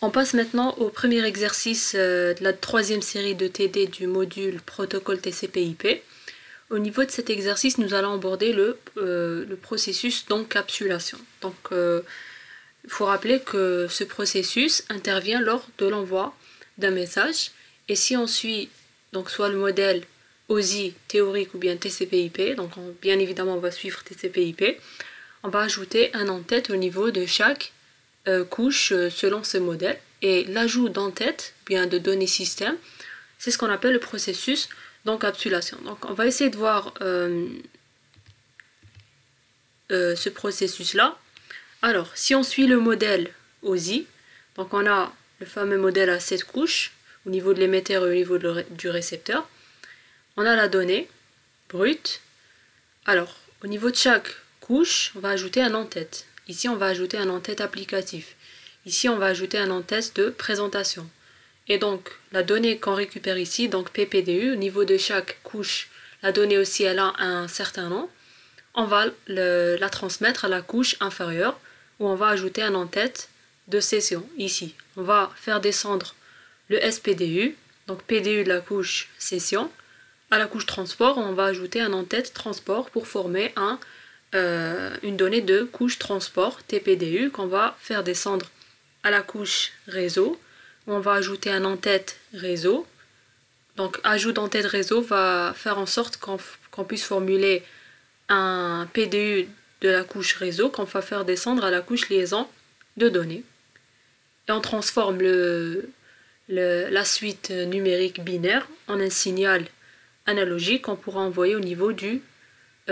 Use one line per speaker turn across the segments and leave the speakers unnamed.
On passe maintenant au premier exercice de la troisième série de TD du module protocole TCP/IP. Au niveau de cet exercice, nous allons aborder le processus d'encapsulation. Donc, il faut rappeler que ce processus intervient lors de l'envoi d'un message. Et si on suit donc soit le modèle OSI théorique ou bien TCP/IP, donc bien évidemment on va suivre TCP/IP, on va ajouter un en-tête au niveau de chaque couche selon ce modèle. Et l'ajout d'en-tête, bien de données système, c'est ce qu'on appelle le processus d'encapsulation. Donc on va essayer de voir ce processus-là. Alors, si on suit le modèle OSI, donc on a le fameux modèle à 7 couches, au niveau de l'émetteur et au niveau du récepteur. On a la donnée brute. Alors, au niveau de chaque couche, on va ajouter un en-tête. Ici, on va ajouter un en-tête applicatif. Ici, on va ajouter un en-tête de présentation. Et donc, la donnée qu'on récupère ici, donc PPDU, au niveau de chaque couche, la donnée aussi, elle a un certain nom. On va la transmettre à la couche inférieure, où on va ajouter un en-tête de session. Ici, on va faire descendre le SPDU, donc PDU de la couche session. À la couche transport, on va ajouter un en-tête transport pour former une donnée de couche transport TPDU qu'on va faire descendre à la couche réseau. On va ajouter un en-tête réseau. Donc ajout d'en-tête réseau va faire en sorte qu'on puisse formuler un PDU de la couche réseau qu'on va faire descendre à la couche liaison de données. Et on transforme la suite numérique binaire en un signal analogique qu'on pourra envoyer au niveau du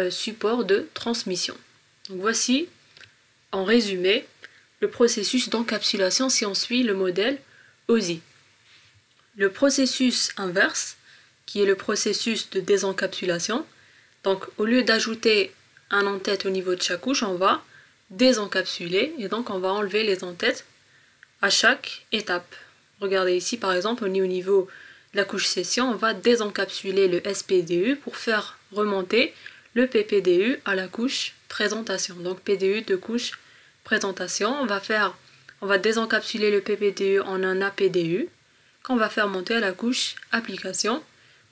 support de transmission. Donc voici en résumé le processus d'encapsulation si on suit le modèle OSI. Le processus inverse, qui est le processus de désencapsulation, donc au lieu d'ajouter un en-tête au niveau de chaque couche, on va désencapsuler et donc on va enlever les en-têtes à chaque étape. Regardez ici par exemple au niveau de la couche session, on va désencapsuler le SPDU pour faire remonter le PPDU à la couche présentation. Donc PDU de couche présentation, on va désencapsuler le PPDU en un APDU qu'on va faire monter à la couche application.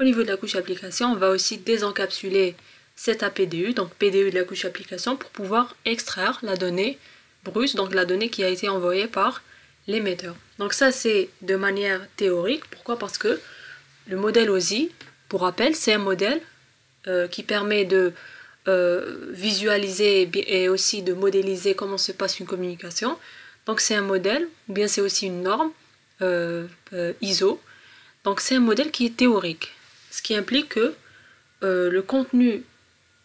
Au niveau de la couche application, on va aussi désencapsuler cet APDU, donc PDU de la couche application, pour pouvoir extraire la donnée brute, donc la donnée qui a été envoyée par l'émetteur. Donc ça c'est de manière théorique. Pourquoi? Parce que le modèle OSI, pour rappel, c'est un modèle qui permet de visualiser et aussi de modéliser comment se passe une communication. Donc c'est un modèle, ou bien c'est aussi une norme ISO. Donc c'est un modèle qui est théorique, ce qui implique que le contenu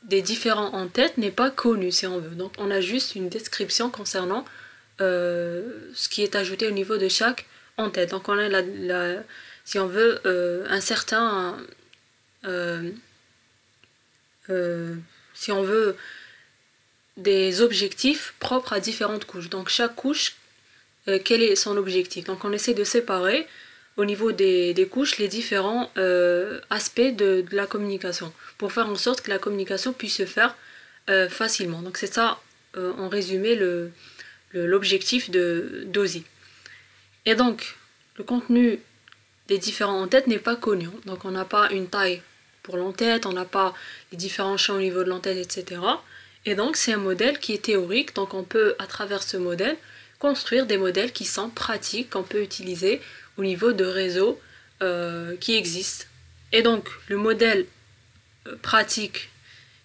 des différents en-têtes n'est pas connu si on veut. Donc on a juste une description concernant ce qui est ajouté au niveau de chaque en-tête. Donc on a si on veut un certain si on veut des objectifs propres à différentes couches. Donc chaque couche, quel est son objectif? Donc on essaie de séparer au niveau des couches les différents aspects de la communication pour faire en sorte que la communication puisse se faire facilement. Donc c'est ça en résumé l'objectif d'OSI. Et donc le contenu des différents en-têtes n'est pas connu. Donc on n'a pas une taille pour l'en-tête, on n'a pas les différents champs au niveau de l'en-tête, etc. Et donc c'est un modèle qui est théorique, donc on peut à travers ce modèle construire des modèles qui sont pratiques, qu'on peut utiliser au niveau de réseaux qui existent. Et donc le modèle pratique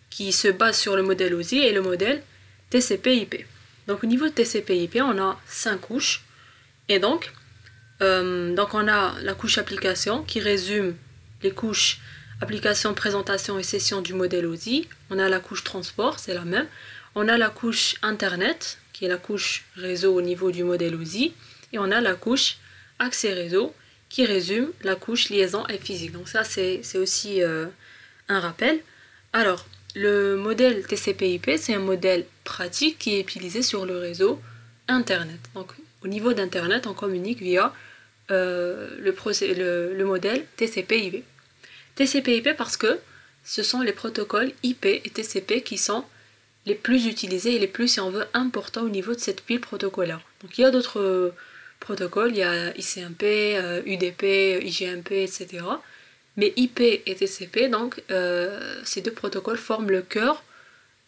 qui se base sur le modèle OSI est le modèle TCP/IP. Donc au niveau de TCP/IP, on a 5 couches. Et donc on a la couche application qui résume les couches application, présentation et session du modèle OSI. On a la couche transport, c'est la même. On a la couche internet, qui est la couche réseau au niveau du modèle OSI. Et on a la couche accès réseau, qui résume la couche liaison et physique. Donc ça, c'est aussi un rappel. Alors, le modèle TCP/IP, c'est un modèle pratique qui est utilisé sur le réseau internet. Donc, au niveau d'internet, on communique via le modèle TCP/IP. TCP/IP parce que ce sont les protocoles IP et TCP qui sont les plus utilisés et les plus, si on veut, importants au niveau de cette pile protocolaire. Donc il y a d'autres protocoles, il y a ICMP, UDP, IGMP, etc. Mais IP et TCP, donc ces deux protocoles forment le cœur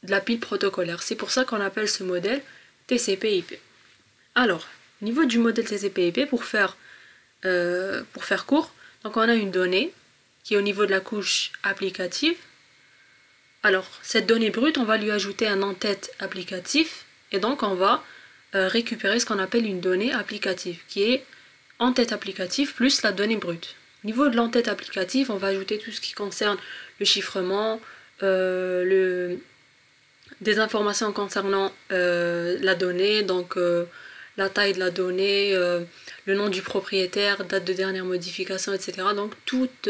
de la pile protocolaire. C'est pour ça qu'on appelle ce modèle TCP/IP. Alors, au niveau du modèle TCP/IP, pour faire court, donc on a une donnée qui est au niveau de la couche applicative. Alors, cette donnée brute, on va lui ajouter un en-tête applicatif, et donc on va récupérer ce qu'on appelle une donnée applicative, qui est en-tête applicative plus la donnée brute. Au niveau de l'en-tête applicative, on va ajouter tout ce qui concerne le chiffrement, des informations concernant la donnée, donc la taille de la donnée, le nom du propriétaire, date de dernière modification, etc. Donc toutes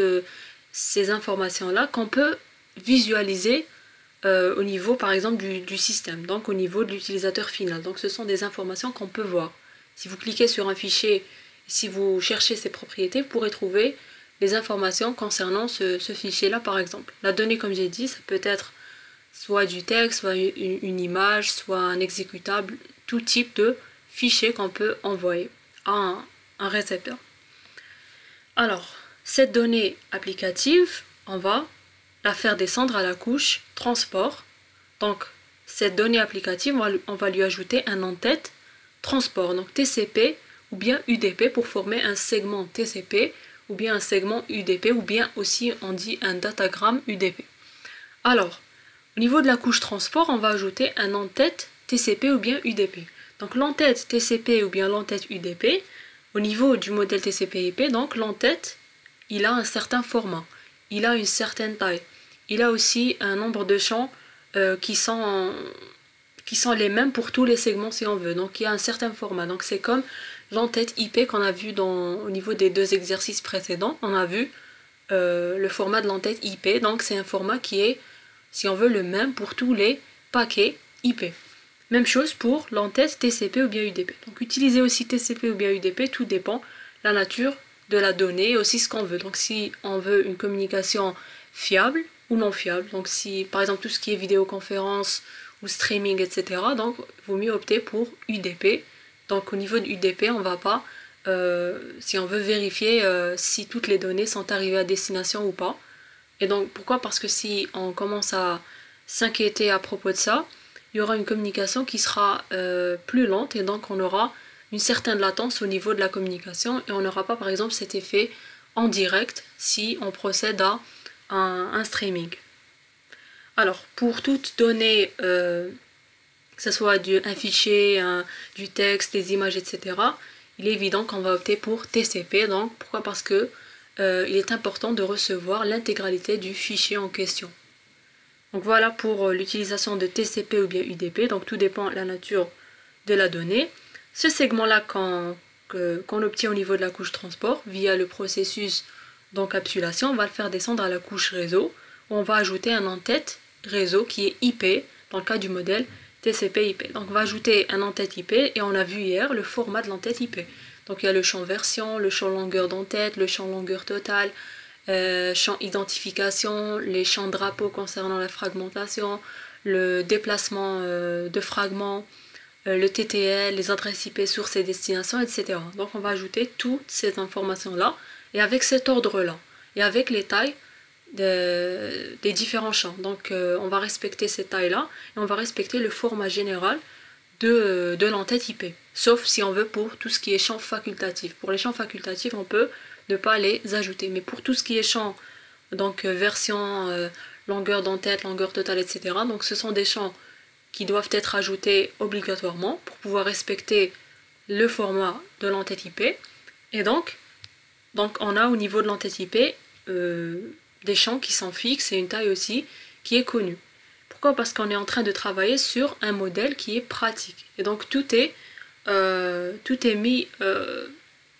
ces informations-là qu'on peut visualiser au niveau par exemple du système, donc au niveau de l'utilisateur final. Donc ce sont des informations qu'on peut voir. Si vous cliquez sur un fichier, si vous cherchez ses propriétés, vous pourrez trouver les informations concernant ce fichier-là par exemple. La donnée, comme j'ai dit, ça peut être soit du texte, soit une image, soit un exécutable, tout type de fichier qu'on peut envoyer à un récepteur. Alors, cette donnée applicative, on va la faire descendre à la couche transport. Donc, cette donnée applicative, on va lui ajouter un en-tête transport, donc TCP ou bien UDP pour former un segment TCP ou bien un segment UDP ou bien aussi on dit un datagramme UDP. Alors, au niveau de la couche transport, on va ajouter un en-tête TCP ou bien UDP. Donc l'en-tête TCP ou bien l'en-tête UDP, au niveau du modèle TCP/IP, donc l'en-tête, il a un certain format, il a une certaine taille, il a aussi un nombre de champs qui sont les mêmes pour tous les segments si on veut. Donc il y a un certain format. Donc c'est comme l'en-tête IP qu'on a vu au niveau des deux exercices précédents. On a vu le format de l'en-tête IP. Donc c'est un format qui est, si on veut, le même pour tous les paquets IP. Même chose pour l'en-tête TCP ou bien UDP. Donc utiliser aussi TCP ou bien UDP, tout dépend de la nature de la donnée et aussi ce qu'on veut. Donc si on veut une communication fiable ou non fiable, donc si par exemple tout ce qui est vidéoconférence ou streaming, etc., donc il vaut mieux opter pour UDP. Donc au niveau de UDP, on va pas, si on veut vérifier si toutes les données sont arrivées à destination ou pas. Et donc pourquoi? Parce que si on commence à s'inquiéter à propos de ça, il y aura une communication qui sera plus lente et donc on aura une certaine latence au niveau de la communication et on n'aura pas par exemple cet effet en direct si on procède à un streaming. Alors pour toute donnée, que ce soit un fichier, du texte, des images, etc., il est évident qu'on va opter pour TCP. Donc pourquoi? Parce que il est important de recevoir l'intégralité du fichier en question. Donc voilà pour l'utilisation de TCP ou bien UDP, donc tout dépend de la nature de la donnée. Ce segment-là qu'on obtient au niveau de la couche transport via le processus d'encapsulation, on va le faire descendre à la couche réseau, où on va ajouter un en-tête réseau qui est IP, dans le cas du modèle TCP/IP. Donc on va ajouter un en-tête IP et on a vu hier le format de l'en-tête IP. Donc il y a le champ version, le champ longueur d'en-tête, le champ longueur totale, champ identification, les champs drapeaux concernant la fragmentation, le déplacement de fragments, le TTL, les adresses IP sources et destinations, etc. Donc on va ajouter toutes ces informations-là et avec cet ordre-là et avec les tailles des différents champs. Donc on va respecter ces tailles-là et on va respecter le format général de l'en-tête IP. Sauf si on veut pour tout ce qui est champ facultatif. Pour les champs facultatifs, on peut ne pas les ajouter. Mais pour tout ce qui est champ, donc version, longueur d'en-tête, longueur totale, etc., donc ce sont des champs qui doivent être ajoutés obligatoirement pour pouvoir respecter le format de l'en-tête IP. Et donc on a au niveau de l'en-tête IP des champs qui sont fixes et une taille aussi qui est connue. Pourquoi? Parce qu'on est en train de travailler sur un modèle qui est pratique. Et donc tout est mis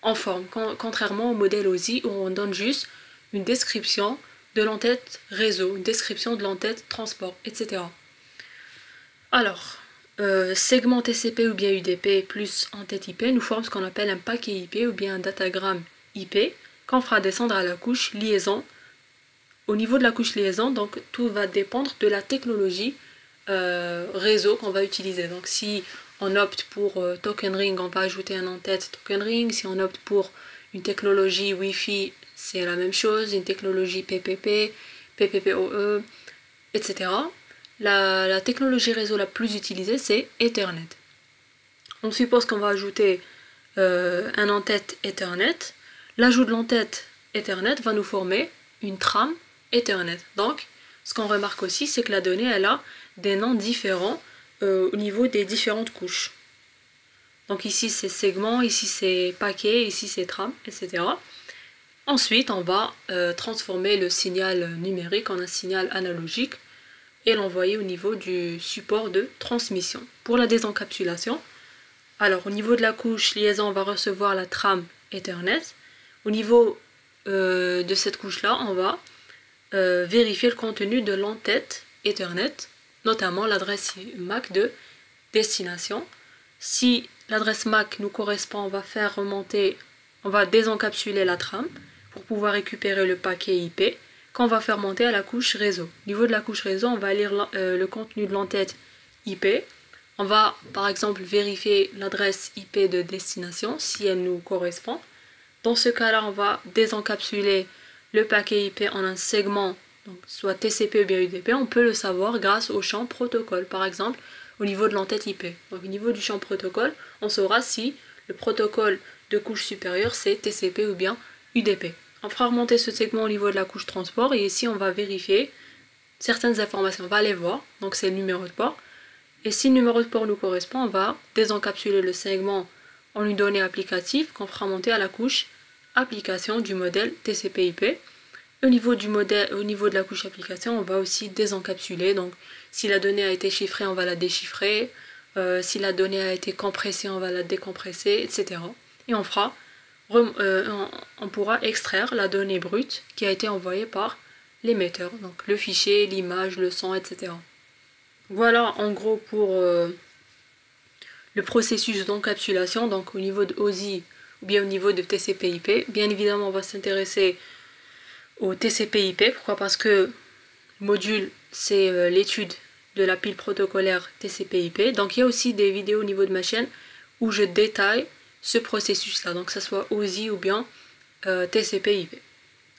en forme, contrairement au modèle OSI où on donne juste une description de l'en-tête réseau, une description de l'en-tête transport, etc. Alors, segment TCP ou bien UDP plus en-tête IP nous forment ce qu'on appelle un paquet IP ou bien un datagramme IP qu'on fera descendre à la couche liaison. Au niveau de la couche liaison, donc tout va dépendre de la technologie réseau qu'on va utiliser. Donc si on opte pour token ring, on va ajouter un en-tête token ring. Si on opte pour une technologie Wi-Fi, c'est la même chose, une technologie PPP, PPPoE, etc. La technologie réseau la plus utilisée, c'est Ethernet. On suppose qu'on va ajouter un en-tête Ethernet. L'ajout de l'en-tête Ethernet va nous former une trame Ethernet. Donc, ce qu'on remarque aussi, c'est que la donnée, elle a des noms différents au niveau des différentes couches. Donc ici, c'est segment, ici, c'est paquet, ici, c'est trame, etc. Ensuite, on va transformer le signal numérique en un signal analogique et l'envoyer au niveau du support de transmission. Pour la désencapsulation, alors au niveau de la couche liaison, on va recevoir la trame Ethernet. Au niveau de cette couche-là, on va vérifier le contenu de l'en-tête Ethernet, notamment l'adresse MAC de destination. Si l'adresse MAC nous correspond, on va faire remonter, on va désencapsuler la trame pour pouvoir récupérer le paquet IP qu'on va faire monter à la couche réseau. Au niveau de la couche réseau, on va lire le contenu de l'en-tête IP. On va par exemple vérifier l'adresse IP de destination si elle nous correspond. Dans ce cas-là, on va désencapsuler le paquet IP en un segment, donc soit TCP ou bien UDP. On peut le savoir grâce au champ protocole, par exemple au niveau de l'en-tête IP. Donc au niveau du champ protocole, on saura si le protocole de couche supérieure c'est TCP ou bien UDP. On fera remonter ce segment au niveau de la couche transport et ici on va vérifier certaines informations. On va aller voir, donc c'est le numéro de port. Et si le numéro de port nous correspond, on va désencapsuler le segment en une donnée applicative qu'on fera monter à la couche application du modèle TCP/IP. Au niveau de la couche application, on va aussi désencapsuler. Donc, si la donnée a été chiffrée, on va la déchiffrer. Si la donnée a été compressée, on va la décompresser, etc. Et on pourra extraire la donnée brute qui a été envoyée par l'émetteur. Donc, le fichier, l'image, le son, etc. Voilà en gros pour le processus d'encapsulation, donc au niveau de OSI ou bien au niveau de TCP/IP. Bien évidemment, on va s'intéresser au TCP/IP. Pourquoi? Parce que le module, c'est l'étude de la pile protocolaire TCP/IP. Donc il y a aussi des vidéos au niveau de ma chaîne où je détaille ce processus-là, donc que ce soit OSI ou bien TCP/IP.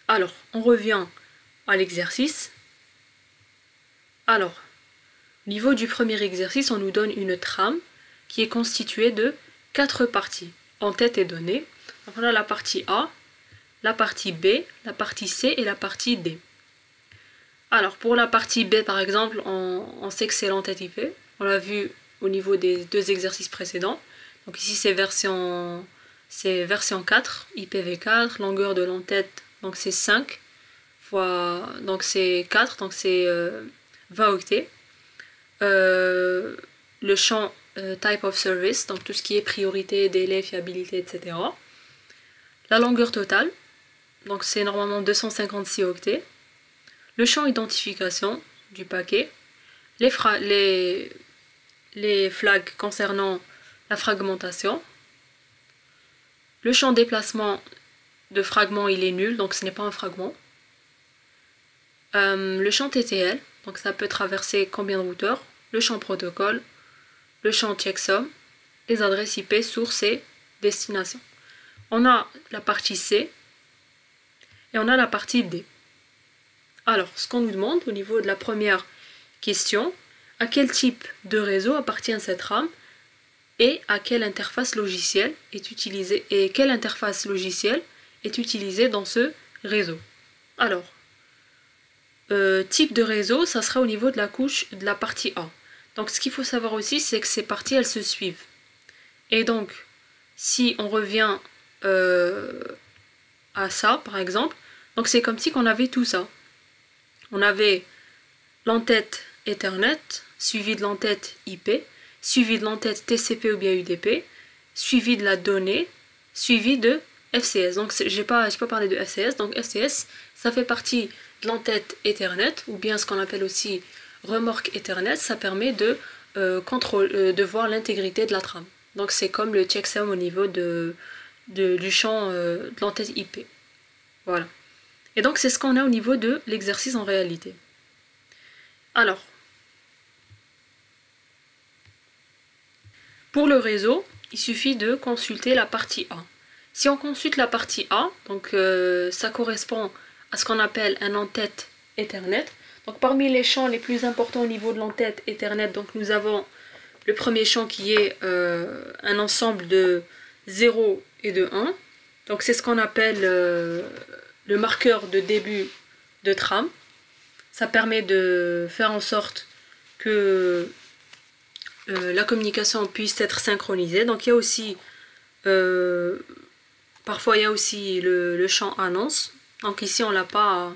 Alors, on revient à l'exercice. Alors, au niveau du premier exercice, on nous donne une trame qui est constituée de 4 parties, en-tête et données. Donc on a la partie A, la partie B, la partie C et la partie D. Alors pour la partie B par exemple, on sait que c'est l'en-tête IP. On l'a vu au niveau des 2 exercices précédents. Donc ici c'est version 4, IPv4, longueur de l'en-tête, donc c'est 5 fois, donc c'est 4, donc c'est 20 octets. Le champ type of service, donc tout ce qui est priorité, délai, fiabilité, etc. La longueur totale, donc c'est normalement 256 octets. Le champ identification du paquet, les flags concernant la fragmentation. Le champ déplacement de fragment, il est nul, donc ce n'est pas un fragment. Le champ TTL, donc ça peut traverser combien de routeurs. Le champ protocole, le champ checksum, les adresses IP, source et destination. On a la partie C et on a la partie D. Alors, ce qu'on nous demande au niveau de la première question, à quel type de réseau appartient cette RAM et à quelle interface logicielle est utilisée dans ce réseau. Alors, type de réseau, ça sera au niveau de la couche de la partie A. Donc ce qu'il faut savoir aussi, c'est que ces parties, elles se suivent. Et donc, si on revient à ça, par exemple, donc c'est comme si on avait tout ça. On avait l'en-tête Ethernet, suivi de l'en-tête IP, suivi de l'en-tête TCP ou bien UDP, suivi de la donnée, suivi de FCS. Donc j'ai pas parlé de FCS, donc FCS, ça fait partie de l'en-tête Ethernet, ou bien ce qu'on appelle aussi remorque Ethernet. Ça permet de voir l'intégrité de la trame. Donc c'est comme le checksum au niveau du champ de l'en-tête IP. Voilà. Et donc c'est ce qu'on a au niveau de l'exercice en réalité. Alors, Pour le réseau, il suffit de consulter la partie A. Si on consulte la partie A, donc ça correspond à ce qu'on appelle un en-tête Ethernet. Donc parmi les champs les plus importants au niveau de l'en-tête Ethernet, donc nous avons le premier champ qui est un ensemble de 0 et de 1. Donc c'est ce qu'on appelle le marqueur de début de trame. Ça permet de faire en sorte que la communication puisse être synchronisée. Donc il y a aussi parfois il y a aussi le champ annonce. Donc ici on l'a pas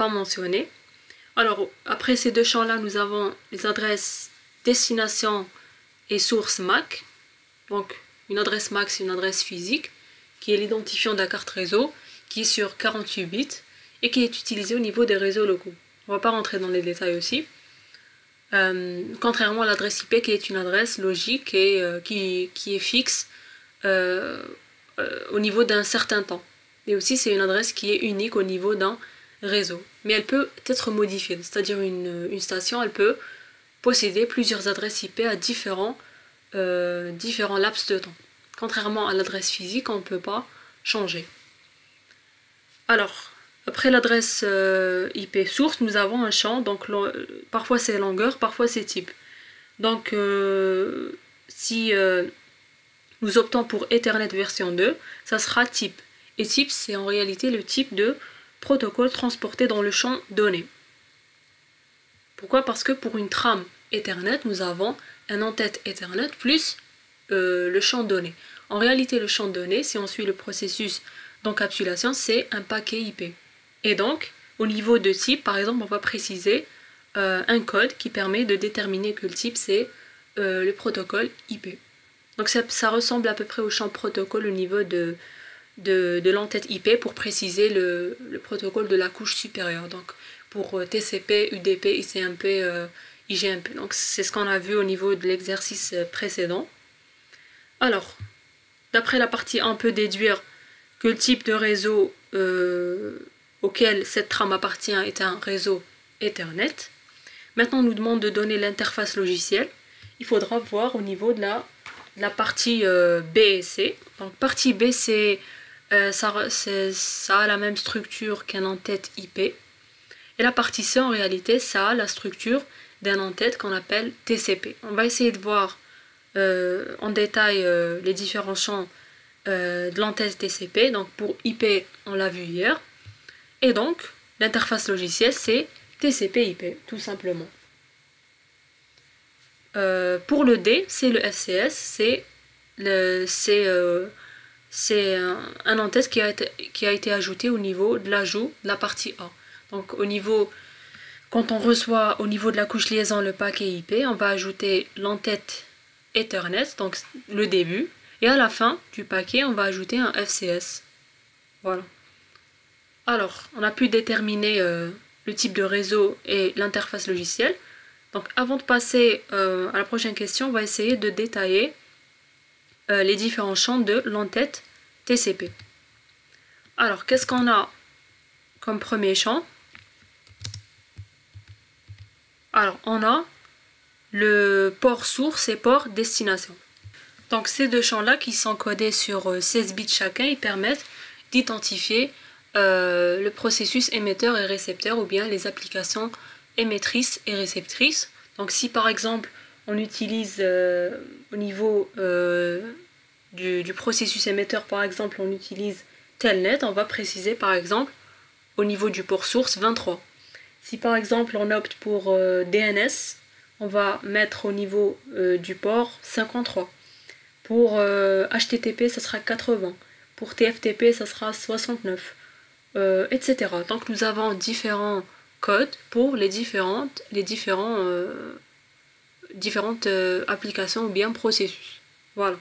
mentionné. Alors après ces deux champs là, nous avons les adresses destination et source MAC. Donc une adresse MAC, c'est une adresse physique qui est l'identifiant de la carte réseau, qui est sur 48 bits et qui est utilisée au niveau des réseaux locaux. On ne va pas rentrer dans les détails aussi. Contrairement à l'adresse IP qui est une adresse logique et qui est fixe au niveau d'un certain temps. Et aussi c'est une adresse qui est unique au niveau d'un réseau. Mais elle peut être modifiée, c'est-à-dire une station, elle peut posséder plusieurs adresses IP à différents laps de temps. Contrairement à l'adresse physique, on ne peut pas changer. Alors, après l'adresse IP source, nous avons un champ, donc parfois c'est longueur, parfois c'est type. Donc, si nous optons pour Ethernet version 2, ça sera type. Et type, c'est en réalité le type de protocole transporté dans le champ donné. Pourquoi? Parce que pour une trame Ethernet, nous avons un en-tête Ethernet plus le champ donné. En réalité, le champ donné, si on suit le processus d'encapsulation, c'est un paquet IP. Et donc, au niveau de type, par exemple, on va préciser un code qui permet de déterminer que le type, c'est le protocole IP. Donc ça ressemble à peu près au champ protocole au niveau de l'entête IP pour préciser le protocole de la couche supérieure. Donc pour TCP, UDP, ICMP, IGMP. Donc c'est ce qu'on a vu au niveau de l'exercice précédent. Alors, d'après la partie 1, on peut déduire que le type de réseau auquel cette trame appartient est un réseau Ethernet. Maintenant, on nous demande de donner l'interface logicielle. Il faudra voir au niveau de la partie B et C. Donc, partie B, ça a la même structure qu'un en-tête IP. Et la partie C, en réalité, ça a la structure d'un en-tête qu'on appelle TCP. On va essayer de voir en détail les différents champs de l'entête TCP. Donc pour IP, on l'a vu hier. Et donc, l'interface logicielle, c'est TCP/IP, tout simplement. Pour le D, c'est le FCS, c'est un en-tête qui a été ajouté au niveau de l'ajout de la partie A. Donc quand on reçoit au niveau de la couche liaison le paquet IP, on va ajouter l'entête Ethernet, donc le début, et à la fin du paquet, on va ajouter un FCS. Voilà. Alors, on a pu déterminer le type de réseau et l'interface logicielle. Donc, avant de passer à la prochaine question, on va essayer de détailler les différents champs de l'entête TCP. Alors, qu'est-ce qu'on a comme premier champ? Alors, on a le port source et port destination. Donc ces deux champs-là qui sont codés sur 16 bits chacun, ils permettent d'identifier le processus émetteur et récepteur ou bien les applications émettrices et réceptrices. Donc si par exemple on utilise au niveau du processus émetteur, par exemple on utilise Telnet, on va préciser par exemple au niveau du port source 23. Si par exemple on opte pour DNS, on va mettre au niveau du port 53. Pour HTTP, ça sera 80. Pour TFTP, ça sera 69. Etc. Donc nous avons différents codes pour les différentes applications ou bien processus. Voilà.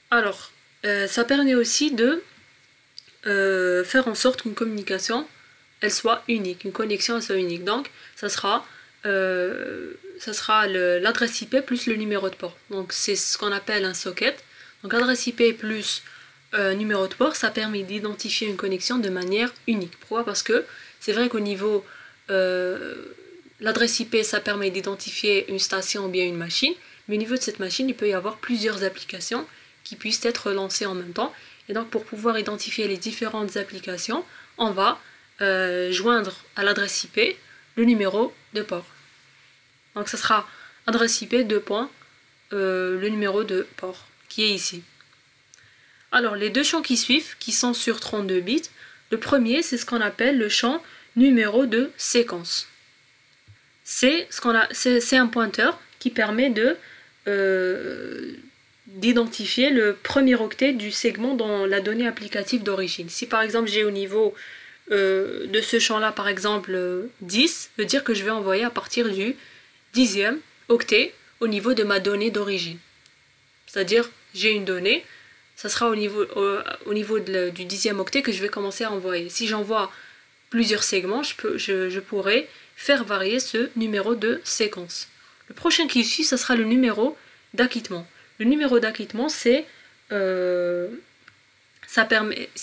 Alors, ça permet aussi de faire en sorte qu'une communication elle soit unique, une connexion elle soit unique. Donc, ça sera l'adresse IP plus le numéro de port. Donc c'est ce qu'on appelle un socket. Donc adresse IP plus numéro de port, ça permet d'identifier une connexion de manière unique. Pourquoi? Parce que c'est vrai qu'au niveau l'adresse IP, ça permet d'identifier une station ou bien une machine, mais au niveau de cette machine, il peut y avoir plusieurs applications qui puissent être lancées en même temps. Et donc pour pouvoir identifier les différentes applications, on va joindre à l'adresse IP le numéro de port. Donc ce sera adresse IP : le numéro de port qui est ici. Alors les deux champs qui suivent, qui sont sur 32 bits, le premier c'est ce qu'on appelle le champ numéro de séquence. C'est un pointeur qui permet d'identifier le premier octet du segment dans la donnée applicative d'origine. Si par exemple j'ai au niveau de ce champ-là par exemple 10, veut dire que je vais envoyer à partir du 10e octet au niveau de ma donnée d'origine. C'est-à-dire j'ai une donnée, ça sera au niveau du 10e octet que je vais commencer à envoyer. Si j'envoie plusieurs segments, je pourrais faire varier ce numéro de séquence. Le prochain qui suit, ce sera le numéro d'acquittement. Le numéro d'acquittement, c'est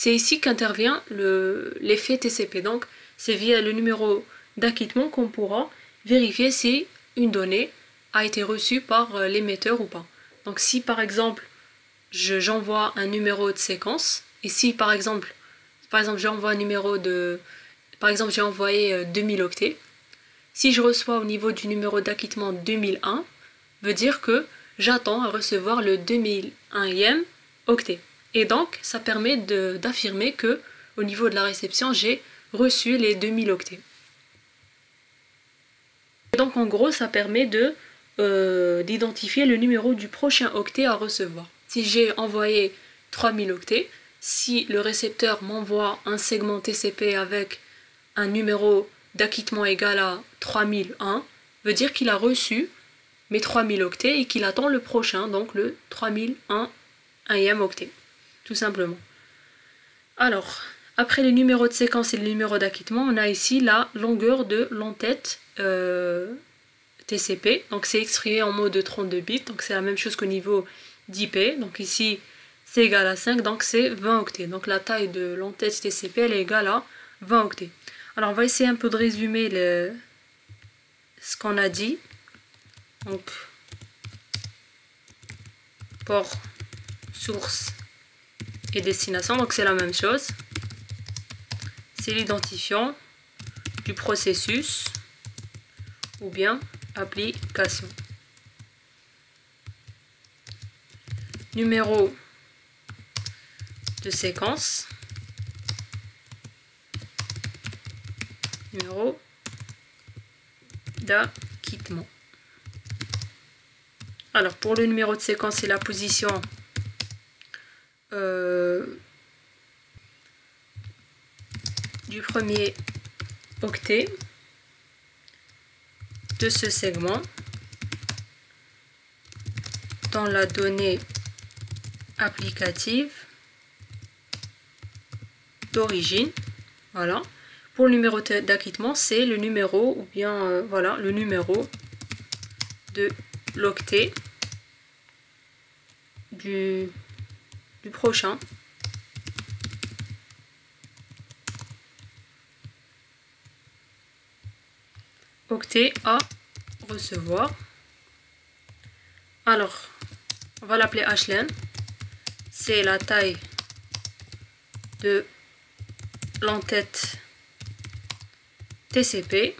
ici qu'intervient l'effet TCP. Donc, c'est via le numéro d'acquittement qu'on pourra vérifier si une donnée a été reçue par l'émetteur ou pas. Donc, si par exemple, j'envoie un numéro de séquence, et si par exemple j'envoie un numéro de... Par exemple, j'ai envoyé 2000 octets. Si je reçois au niveau du numéro d'acquittement 2001, veut dire que j'attends à recevoir le 2001e octet. Et donc, ça permet d'affirmer que au niveau de la réception, j'ai reçu les 2000 octets. Et donc, en gros, ça permet d'identifier le numéro du prochain octet à recevoir. Si j'ai envoyé 3000 octets, si le récepteur m'envoie un segment TCP avec un numéro d'acquittement égal à 3001, veut dire qu'il a reçu mes 3000 octets et qu'il attend le prochain, donc le 3001e octet, tout simplement. Alors, après les numéros de séquence et le numéro d'acquittement, on a ici la longueur de l'entête TCP, donc c'est exprimé en mode de 32 bits, donc c'est la même chose qu'au niveau d'IP, donc ici c'est égal à 5, donc c'est 20 octets, donc la taille de l'entête TCP elle est égale à 20 octets. Alors on va essayer un peu de résumer ce qu'on a dit. Donc port, source et destination, donc c'est la même chose. C'est l'identifiant du processus ou bien application. Numéro de séquence, numéro d'acquittement. Alors pour le numéro de séquence, c'est la position du premier octet de ce segment dans la donnée applicative d'origine. Voilà. Pour le numéro d'acquittement, c'est le numéro ou bien voilà, le numéro de l'octet du prochain octet à recevoir. Alors, on va l'appeler hlen. C'est la taille de l'entête TCP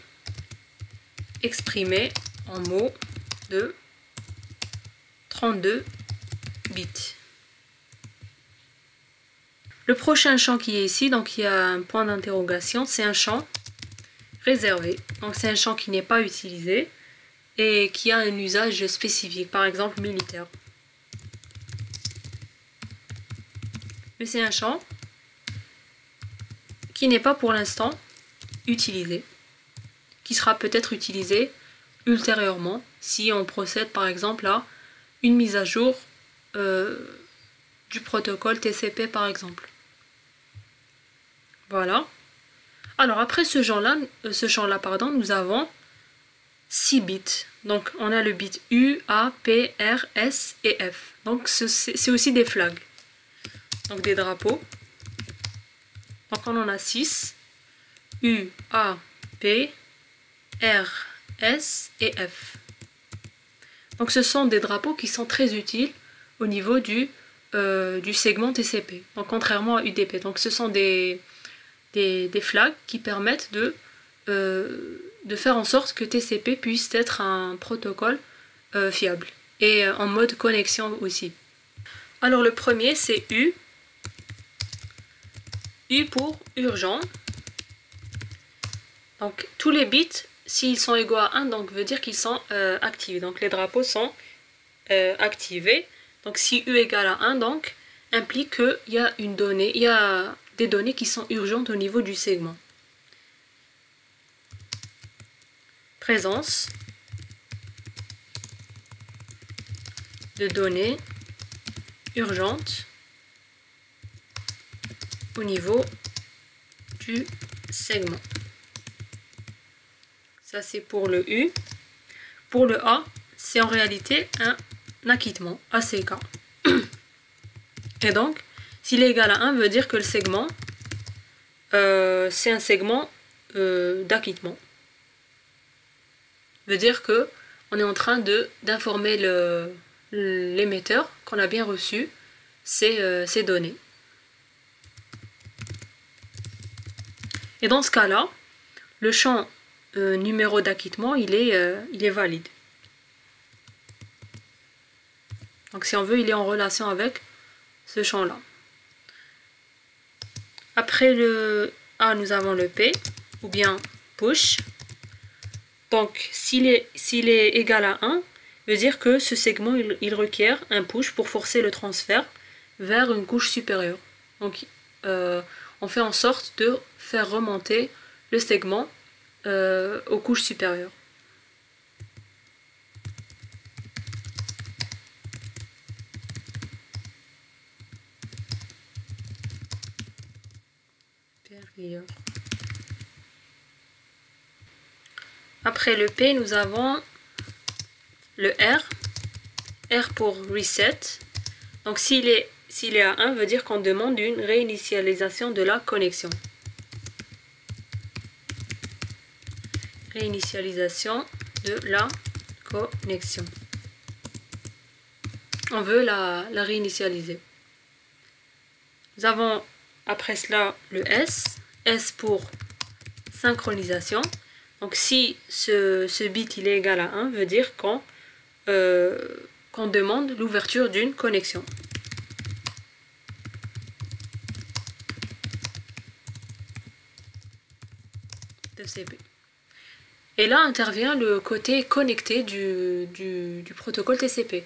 exprimée en mots de 32 bits. Le prochain champ qui est ici, donc il y a un point d'interrogation, c'est un champ réservé. Donc c'est un champ qui n'est pas utilisé et qui a un usage spécifique, par exemple militaire. Mais c'est un champ qui n'est pas pour l'instant utilisé, qui sera peut-être utilisé ultérieurement si on procède par exemple à une mise à jour du protocole TCP par exemple. Voilà. Alors après ce champ-là, nous avons 6 bits. Donc on a le bit U, A, P, R, S et F. Donc c'est aussi des flags. Donc des drapeaux. Donc on en a 6. U, A, P, R, S et F. Donc ce sont des drapeaux qui sont très utiles au niveau du segment TCP, donc contrairement à UDP. Donc ce sont des flags qui permettent de faire en sorte que TCP puisse être un protocole fiable et en mode connexion aussi. Alors le premier c'est U. U pour urgent. Donc tous les bits, s'ils sont égaux à 1, donc veut dire qu'ils sont activés. Donc les drapeaux sont activés. Donc si U égale à 1, donc implique qu'il y a une donnée, il y a des données qui sont urgentes au niveau du segment. Présence de données urgentes au niveau du segment. Ça c'est pour le U. Pour le A, c'est en réalité un acquittement, ACK. Et donc, s'il est égal à 1, veut dire que le segment, c'est un segment d'acquittement. Veut dire que on est en train d'informer l'émetteur qu'on a bien reçu ces données. Et dans ce cas-là, le champ numéro d'acquittement, il est valide. Donc si on veut, il est en relation avec ce champ-là. Après le A, nous avons le P, ou bien push. Donc s'il est égal à 1, veut dire que ce segment, il requiert un push pour forcer le transfert vers une couche supérieure. Donc on fait en sorte de faire remonter le segment aux couches supérieures. Après le P, nous avons le R. R pour reset. Donc s'il est à 1, veut dire qu'on demande une réinitialisation de la connexion. Réinitialisation de la connexion. On veut la réinitialiser. Nous avons après cela le S. S pour synchronisation. Donc si ce bit il est égal à 1, veut dire qu'on demande l'ouverture d'une connexion. TCP. Et là intervient le côté connecté du protocole TCP.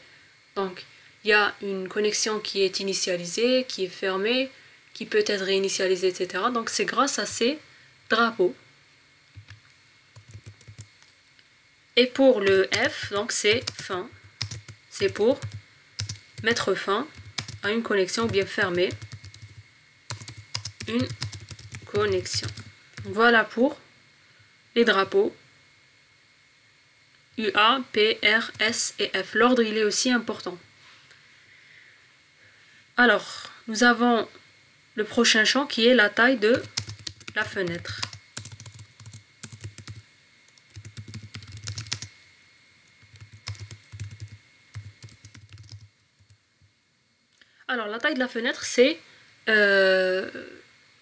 Donc il y a une connexion qui est initialisée, qui est fermée, qui peut être réinitialisée, etc. Donc c'est grâce à ces drapeaux. Et pour le F, donc c'est fin. C'est pour mettre fin à une connexion ou bien fermer une connexion. Donc voilà pour les drapeaux UA, P, R, S et F. L'ordre il est aussi important. Alors, nous avons le prochain champ qui est la taille de la fenêtre. Alors la taille de la fenêtre c'est le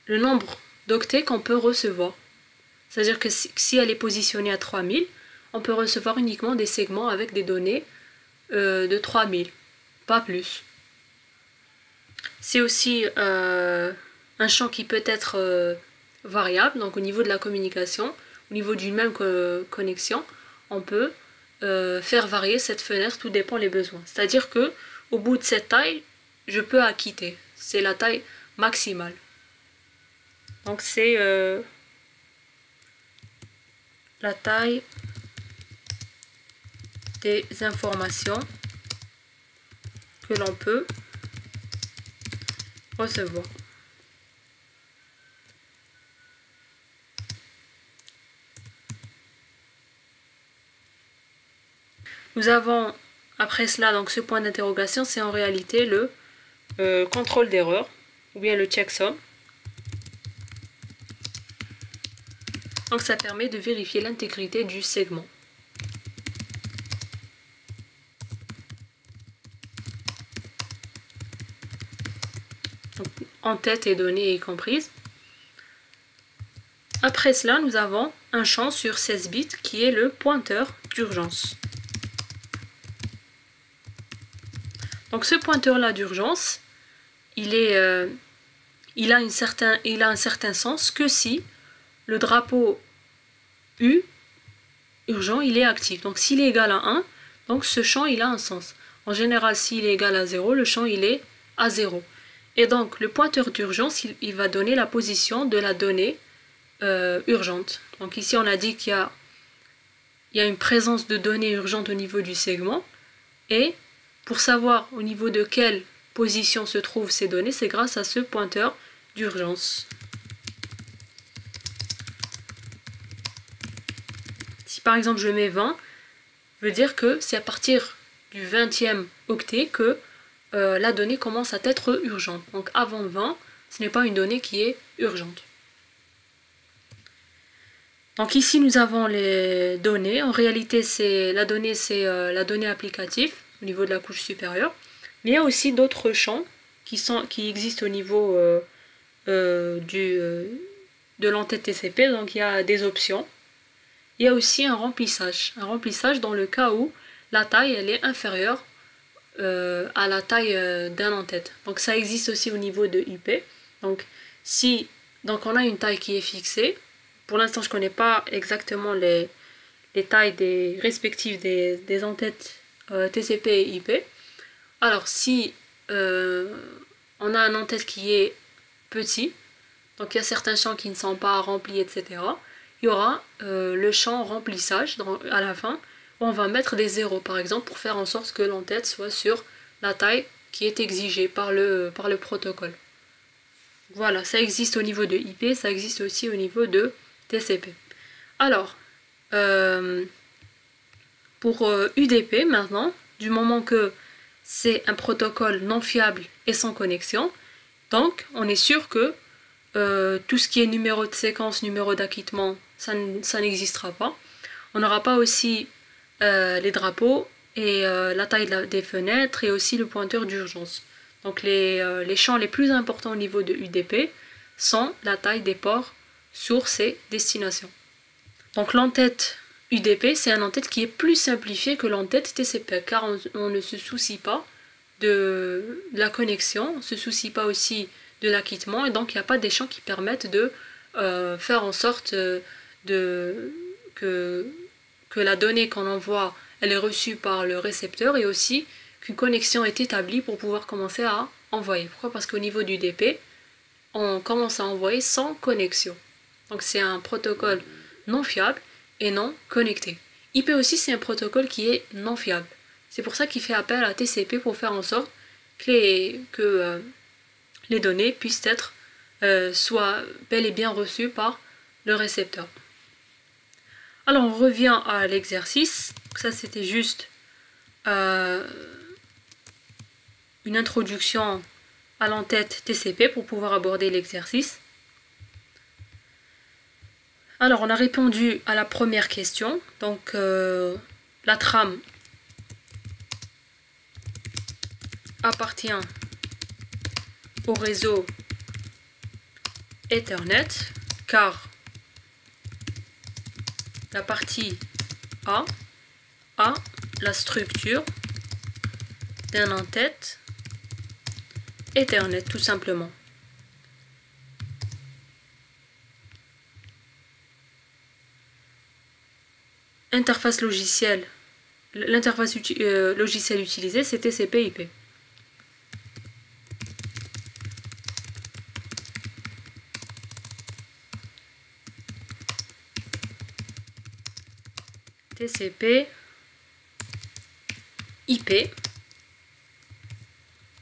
nombre d'octets qu'on peut recevoir. C'est-à-dire que si elle est positionnée à 3000, on peut recevoir uniquement des segments avec des données de 3000, pas plus. C'est aussi un champ qui peut être variable, donc au niveau de la communication, au niveau d'une même connexion, on peut faire varier cette fenêtre, tout dépend des besoins. C'est-à-dire que au bout de cette taille, je peux acquitter. C'est la taille maximale. Donc c'est la taille des informations que l'on peut recevoir. Nous avons après cela donc ce point d'interrogation, c'est en réalité le contrôle d'erreur ou bien le checksum. Donc ça permet de vérifier l'intégrité du segment. en-tête et données y comprises. Après cela, nous avons un champ sur 16 bits qui est le pointeur d'urgence. Donc ce pointeur-là d'urgence, il a un certain sens que si le drapeau U urgent il est actif. Donc s'il est égal à 1, donc ce champ il a un sens. En général, s'il est égal à 0, le champ il est à 0. Et donc le pointeur d'urgence, il va donner la position de la donnée urgente. Donc ici on a dit qu'il y a une présence de données urgentes au niveau du segment. Et pour savoir au niveau de quelle position se trouvent ces données, c'est grâce à ce pointeur d'urgence. Si par exemple je mets 20, je veux dire que c'est à partir du 20e octet que la donnée commence à être urgente. Donc avant 20, ce n'est pas une donnée qui est urgente. Donc ici nous avons les données. En réalité la donnée c'est la donnée applicative au niveau de la couche supérieure. Mais il y a aussi d'autres champs qui existent au niveau de l'entête TCP. Donc il y a des options. Il y a aussi un remplissage dans le cas où la taille elle est inférieure à la taille d'un en-tête. Donc ça existe aussi au niveau de IP. Donc on a une taille qui est fixée. Pour l'instant je ne connais pas exactement les tailles respectives des en-têtes TCP et IP. Alors si on a un en-tête qui est petit, donc il y a certains champs qui ne sont pas remplis, etc. Il y aura le champ remplissage à la fin, où on va mettre des zéros par exemple pour faire en sorte que l'entête soit sur la taille qui est exigée par le protocole. Voilà, ça existe au niveau de IP, ça existe aussi au niveau de TCP. Alors, pour UDP maintenant, du moment que c'est un protocole non fiable et sans connexion, donc on est sûr que tout ce qui est numéro de séquence, numéro d'acquittement, ça n'existera pas. On n'aura pas aussi les drapeaux et la taille des fenêtres et aussi le pointeur d'urgence. Donc les champs les plus importants au niveau de UDP sont la taille des ports, sources et destinations. Donc l'entête UDP, c'est un en-tête qui est plus simplifié que l'entête TCP, car on ne se soucie pas de la connexion, on ne se soucie pas aussi de l'acquittement, et donc il n'y a pas des champs qui permettent de faire en sorte que la donnée qu'on envoie, elle est reçue par le récepteur, et aussi qu'une connexion est établie pour pouvoir commencer à envoyer. Pourquoi? Parce qu'au niveau du DP, on commence à envoyer sans connexion. Donc c'est un protocole non fiable et non connecté. IP aussi, c'est un protocole qui est non fiable. C'est pour ça qu'il fait appel à TCP pour faire en sorte que les données puissent être soient bel et bien reçues par le récepteur. Alors on revient à l'exercice. Ça c'était juste une introduction à l'entête TCP pour pouvoir aborder l'exercice. Alors on a répondu à la première question. Donc la trame appartient au réseau Ethernet car la partie A a la structure d'un en-tête Ethernet tout simplement. Interface logicielle, l'interface logicielle utilisée c'est TCP/IP. TCP/IP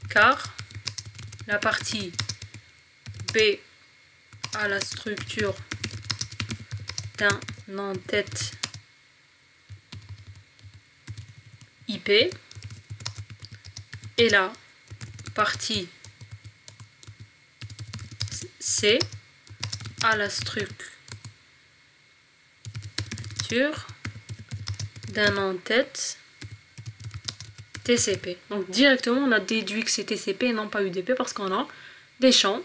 car la partie B a la structure d'un en-tête IP et la partie C a la structure d'un en-tête TCP. Donc directement on a déduit que c'est TCP et non pas UDP parce qu'on a des champs,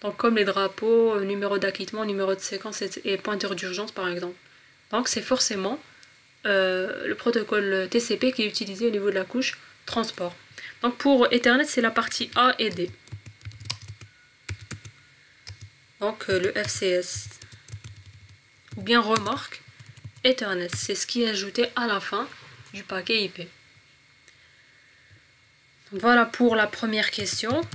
donc comme les drapeaux, numéro d'acquittement, numéro de séquence et pointeur d'urgence par exemple. Donc c'est forcément le protocole TCP qui est utilisé au niveau de la couche transport. Donc pour Ethernet, c'est la partie A et D. Donc le FCS. Ou bien remarque, Ethernet, c'est ce qui est ajouté à la fin du paquet IP. Donc voilà pour la première question.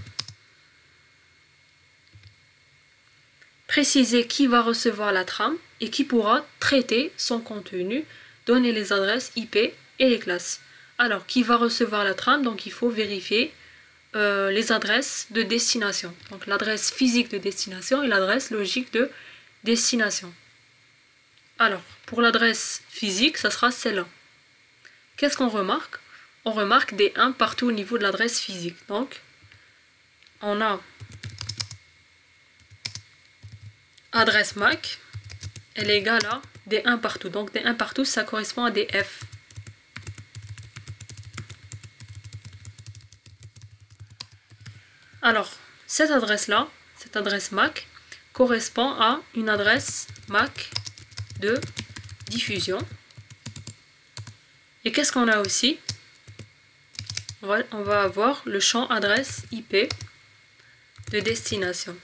Préciser qui va recevoir la trame et qui pourra traiter son contenu, donner les adresses IP et les classes. Alors, qui va recevoir la trame? Donc il faut vérifier les adresses de destination. Donc l'adresse physique de destination et l'adresse logique de destination. Alors, pour l'adresse physique, ça sera celle-là. Qu'est-ce qu'on remarque? On remarque des 1 partout au niveau de l'adresse physique. Donc, on a adresse MAC, elle est égale à des 1 partout. Donc, des 1 partout, ça correspond à des F. Alors, cette adresse-là, cette adresse MAC, correspond à une adresse MAC de diffusion. Et qu'est-ce qu'on a aussi? On va avoir le champ adresse IP de destination.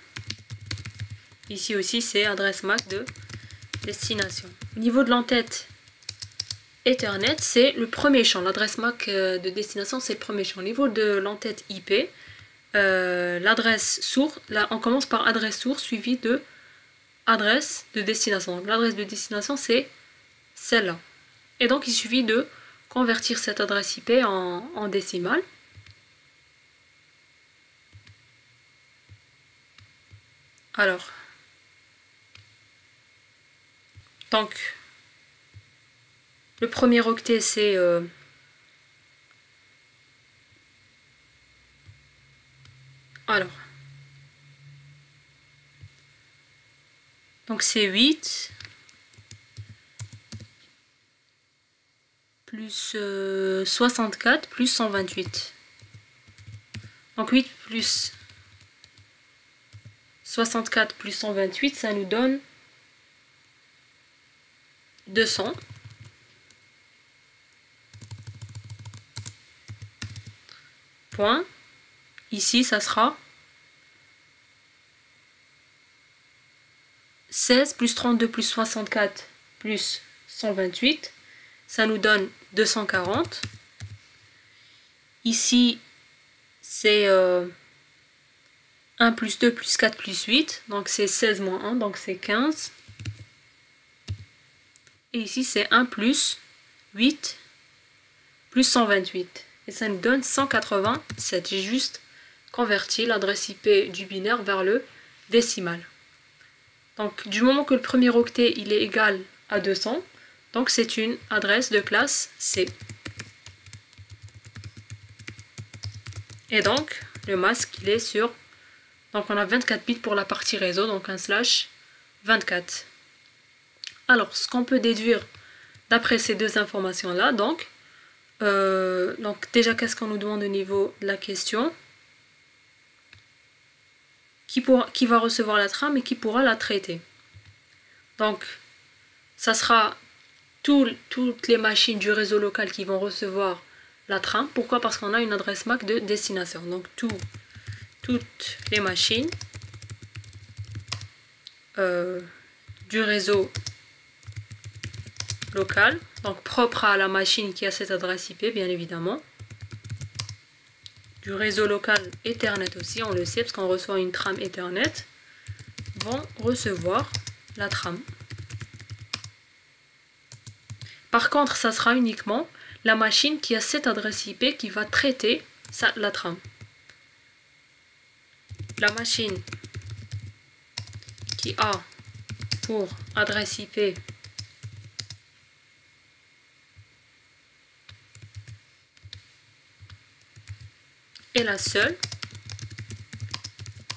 Ici aussi, c'est adresse MAC de destination. Au niveau de l'entête Ethernet, c'est le premier champ. L'adresse MAC de destination, c'est le premier champ. Au niveau de l'entête IP, l'adresse source, là, on commence par adresse source suivie de adresse de destination. L'adresse de destination, c'est celle-là. Et donc, il suffit de convertir cette adresse IP en décimale. Alors, donc, le premier octet, c'est donc c'est 8 plus 64 plus 128. Donc 8 plus 64 plus 128, ça nous donne 200. Point. Ici, ça sera 16 plus 32 plus 64 plus 128. Ça nous donne 240. Ici, c'est 1 plus 2 plus 4 plus 8. Donc c'est 16 moins 1, donc c'est 15. Et ici, c'est 1 plus 8 plus 128. Et ça nous donne 187. J'ai juste converti l'adresse IP du binaire vers le décimal. Donc du moment que le premier octet il est égal à 200, donc c'est une adresse de classe C. Et donc le masque il est sur, donc on a 24 bits pour la partie réseau, donc un slash 24. Alors ce qu'on peut déduire d'après ces deux informations là, donc déjà qu'est-ce qu'on nous demande au niveau de la question? Qui va recevoir la trame et qui pourra la traiter. Donc ça sera toutes les machines du réseau local qui vont recevoir la trame. Pourquoi? Parce qu'on a une adresse MAC de destination. Donc toutes les machines du réseau local, donc propre à la machine qui a cette adresse IP bien évidemment, du réseau local Ethernet aussi, on le sait parce qu'on reçoit une trame Ethernet, vont recevoir la trame. Par contre, ça sera uniquement la machine qui a cette adresse IP qui va traiter la trame. La machine qui a pour adresse IP est la seule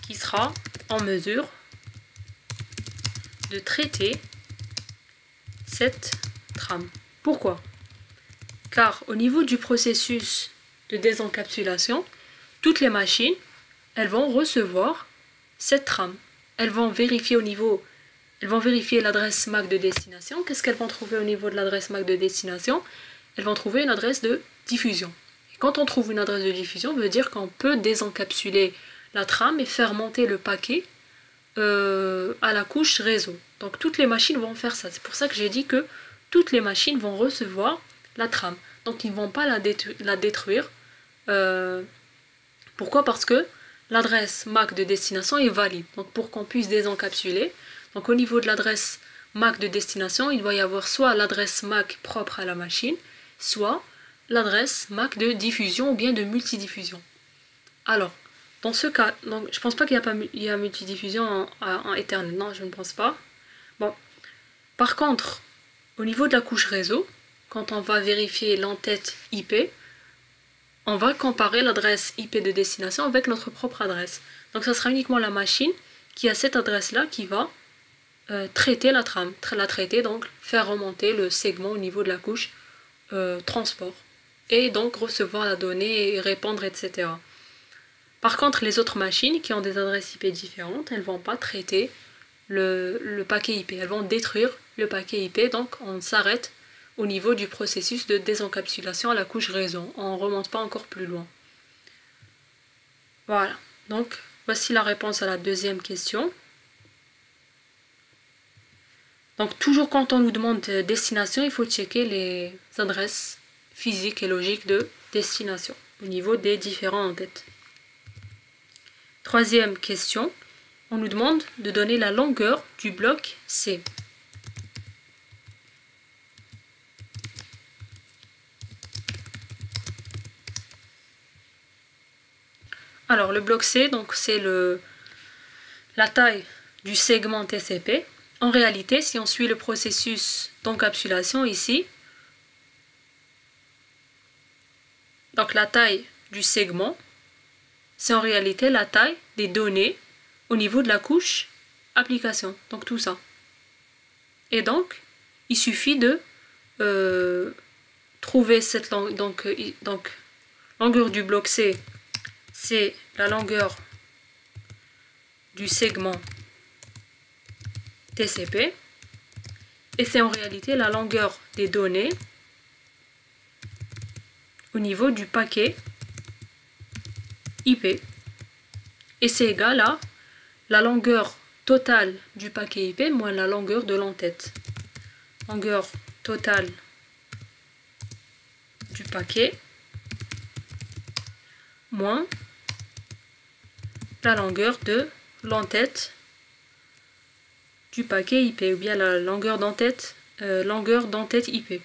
qui sera en mesure de traiter cette trame. Pourquoi? Car au niveau du processus de désencapsulation, toutes les machines, elles vont recevoir cette trame. Elles vont vérifier l'adresse MAC de destination. Qu'est-ce qu'elles vont trouver au niveau de l'adresse MAC de destination? Elles vont trouver une adresse de diffusion. Et quand on trouve une adresse de diffusion, ça veut dire qu'on peut désencapsuler la trame et faire monter le paquet à la couche réseau. Donc toutes les machines vont faire ça. C'est pour ça que j'ai dit que toutes les machines vont recevoir la trame. Donc ils ne vont pas la détruire. Pourquoi? Parce que l'adresse MAC de destination est valide. Donc pour qu'on puisse désencapsuler, donc au niveau de l'adresse MAC de destination, il va y avoir soit l'adresse MAC propre à la machine, soit l'adresse MAC de diffusion ou bien de multidiffusion. Alors, dans ce cas, donc, je ne pense pas qu'il y a multidiffusion en Ethernet, non, je ne pense pas. Bon, par contre, au niveau de la couche réseau, quand on va vérifier l'entête IP, on va comparer l'adresse IP de destination avec notre propre adresse. Donc ça sera uniquement la machine qui a cette adresse-là qui va traiter la trame, donc faire remonter le segment au niveau de la couche transport. Et donc recevoir la donnée et répondre, etc. Par contre, les autres machines qui ont des adresses IP différentes, elles ne vont pas traiter le paquet IP. Elles vont détruire le paquet IP, donc on s'arrête au niveau du processus de désencapsulation à la couche réseau. On ne remonte pas encore plus loin. Voilà, donc voici la réponse à la deuxième question. Donc toujours quand on nous demande destination, il faut checker les adresses physiques et logiques de destination au niveau des différents entêtes. Troisième question, on nous demande de donner la longueur du bloc C. Alors le bloc C, donc c'est la taille du segment TCP. En réalité, si on suit le processus d'encapsulation ici, donc la taille du segment, c'est en réalité la taille des données au niveau de la couche application, donc tout ça. Et donc, il suffit de trouver cette donc longueur du bloc C, c'est la longueur du segment TCP, et c'est en réalité la longueur des données au niveau du paquet IP, et c'est égal à la longueur totale du paquet IP moins la longueur de l'entête. Longueur totale du paquet moins la longueur de l'entête du paquet IP, ou bien la longueur d'entête IP.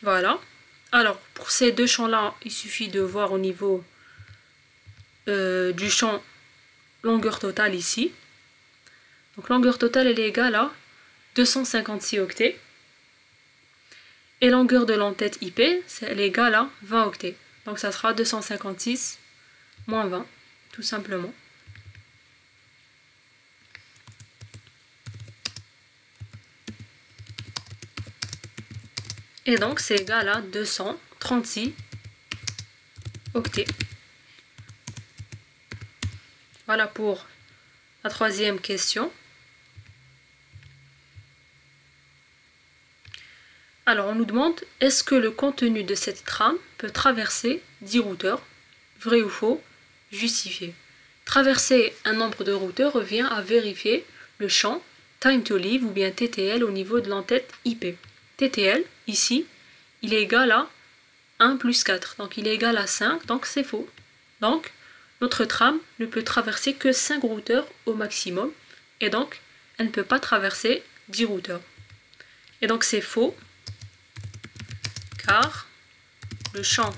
Voilà. Alors, pour ces deux champs-là, il suffit de voir au niveau du champ longueur totale ici. Donc, longueur totale, elle est égale à 256 octets. Et longueur de l'entête IP, elle est égale à 20 octets. Donc, ça sera 256 moins 20, tout simplement. Et donc, c'est égal à 236 octets. Voilà pour la troisième question. Alors, on nous demande, est-ce que le contenu de cette trame peut traverser 10 routeurs? Vrai ou faux? Justifié. Traverser un nombre de routeurs revient à vérifier le champ time to leave ou bien TTL au niveau de l'entête IP. TTL, ici, il est égal à 1 plus 4, donc il est égal à 5, donc c'est faux. Donc, notre trame ne peut traverser que 5 routeurs au maximum, et donc, elle ne peut pas traverser 10 routeurs. Et donc c'est faux, car le champ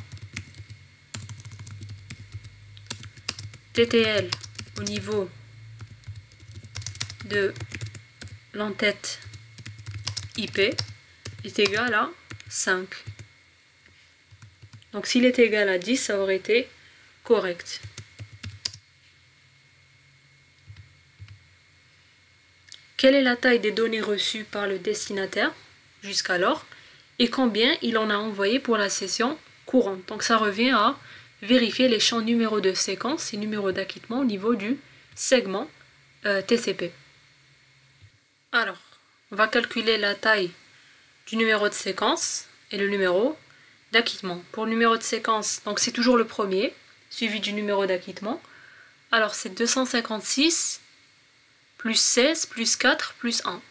TTL au niveau de l'entête IP est égal à 5. Donc s'il était égal à 10, ça aurait été correct. Quelle est la taille des données reçues par le destinataire jusqu'alors et combien il en a envoyé pour la session courante? Donc ça revient à vérifier les champs numéro de séquence et numéro d'acquittement au niveau du segment TCP. Alors, on va calculer la taille du numéro de séquence et le numéro d'acquittement. Pour le numéro de séquence, donc c'est toujours le premier, suivi du numéro d'acquittement. Alors c'est 256 plus 16 plus 4 plus 1.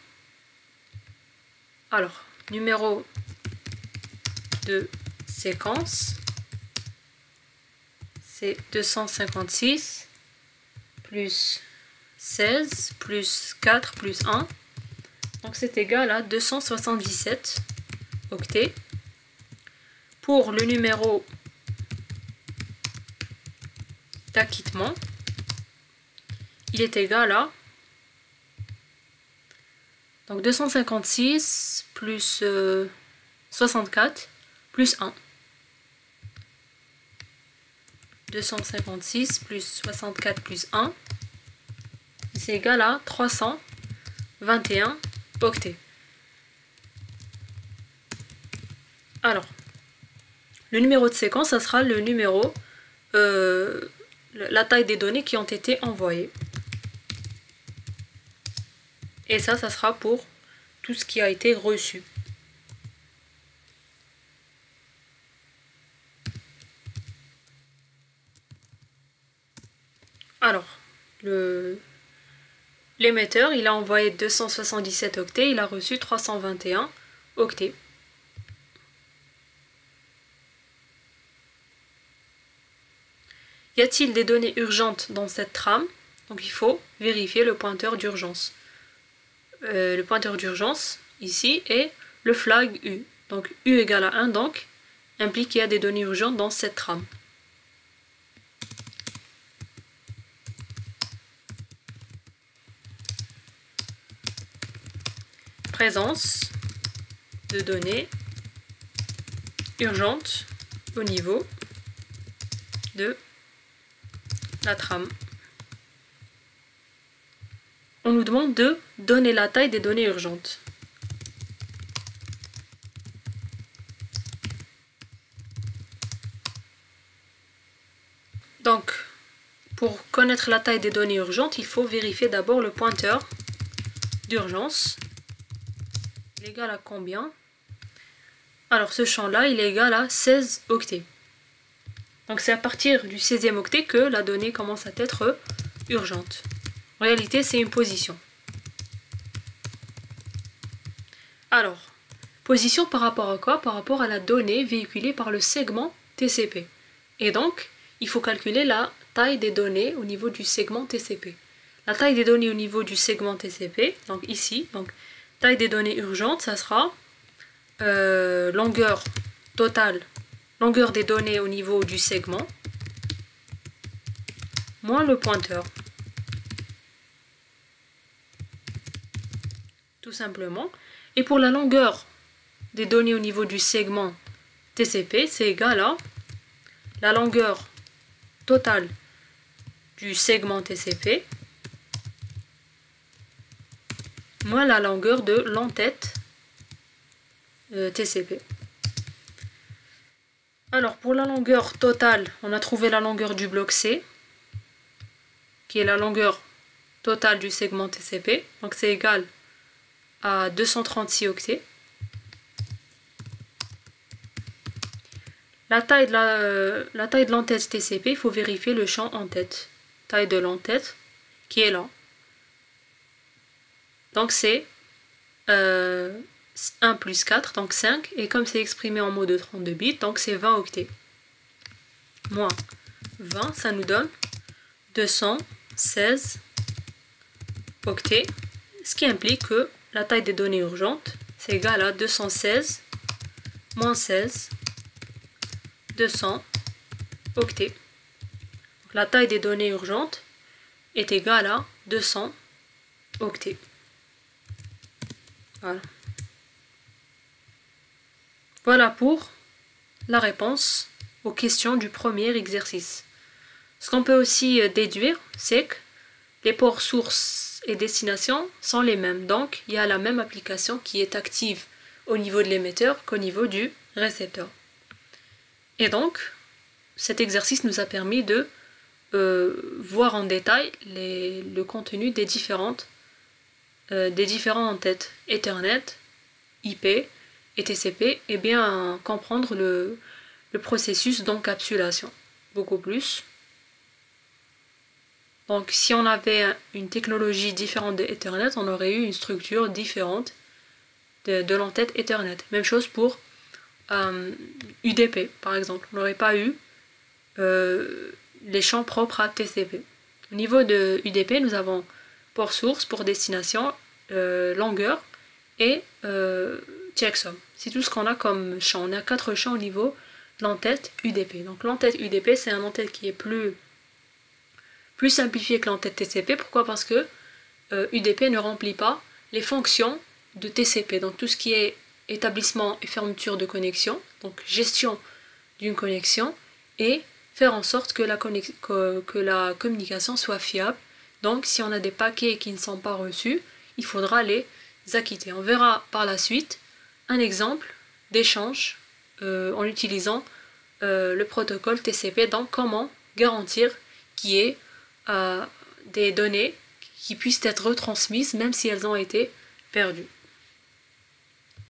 Alors, numéro de séquence, c'est 256 plus 16 plus 4 plus 1. Donc c'est égal à 277 octets. Pour le numéro d'acquittement, il est égal à donc 256 plus 64 plus 1. 256 plus 64 plus 1, c'est égal à 321 octets. Alors, le numéro de séquence, ça sera le numéro, la taille des données qui ont été envoyées. Et ça sera pour tout ce qui a été reçu. Alors, l'émetteur, il a envoyé 277 octets, il a reçu 321 octets. Y a-t-il des données urgentes dans cette trame? Donc il faut vérifier le pointeur d'urgence. Le pointeur d'urgence, ici, est le flag U. Donc U égale à 1, donc, implique qu'il y a des données urgentes dans cette trame. Présence de données urgentes au niveau de la trame. On nous demande de donner la taille des données urgentes. Donc, pour connaître la taille des données urgentes, il faut vérifier d'abord le pointeur d'urgence. Il est égal à combien? Alors ce champ-là, il est égal à 16 octets. Donc c'est à partir du 16e octet que la donnée commence à être urgente. En réalité, c'est une position. Alors, position par rapport à quoi? Par rapport à la donnée véhiculée par le segment TCP. Et donc, il faut calculer la taille des données au niveau du segment TCP. La taille des données au niveau du segment TCP, donc ici, donc taille des données urgentes, ça sera longueur totale, longueur des données au niveau du segment, moins le pointeur. Tout simplement. Et pour la longueur des données au niveau du segment TCP, c'est égal à la longueur totale du segment TCP moins la longueur de l'entête TCP. Alors pour la longueur totale, on a trouvé la longueur du bloc C, qui est la longueur totale du segment TCP, donc c'est égal à 236 octets. La taille de l'entête TCP, il faut vérifier le champ en-tête. Taille de l'entête qui est là. Donc c'est 1 plus 4, donc 5. Et comme c'est exprimé en mots de 32 bits, donc c'est 20 octets. Moins 20, ça nous donne 216 octets. Ce qui implique que la taille des données urgentes, c'est égal à 216 moins 16, 200 octets. Donc, la taille des données urgentes est égale à 200 octets. Voilà. Voilà pour la réponse aux questions du premier exercice. Ce qu'on peut aussi déduire, c'est que les ports source et destination sont les mêmes. Donc, il y a la même application qui est active au niveau de l'émetteur qu'au niveau du récepteur. Et donc, cet exercice nous a permis de voir en détail le contenu des différents entêtes Ethernet, IP et TCP, et bien comprendre le processus d'encapsulation beaucoup plus. Donc si on avait une technologie différente de Ethernet, on aurait eu une structure différente de l'entête Ethernet. Même chose pour UDP par exemple. On n'aurait pas eu les champs propres à TCP. Au niveau de UDP, nous avons port source, port destination, longueur et checksum. C'est tout ce qu'on a comme champ. On a 4 champs au niveau de l'entête UDP. Donc l'entête UDP, c'est un entête qui est plus simplifié que l'entête TCP. Pourquoi? Parce que UDP ne remplit pas les fonctions de TCP. Donc tout ce qui est établissement et fermeture de connexion, donc gestion d'une connexion, et faire en sorte que la communication soit fiable. Donc si on a des paquets qui ne sont pas reçus, il faudra les acquitter. On verra par la suite un exemple d'échange en utilisant le protocole TCP. Donc comment garantir qu'il y ait des données qui puissent être retransmises même si elles ont été perdues.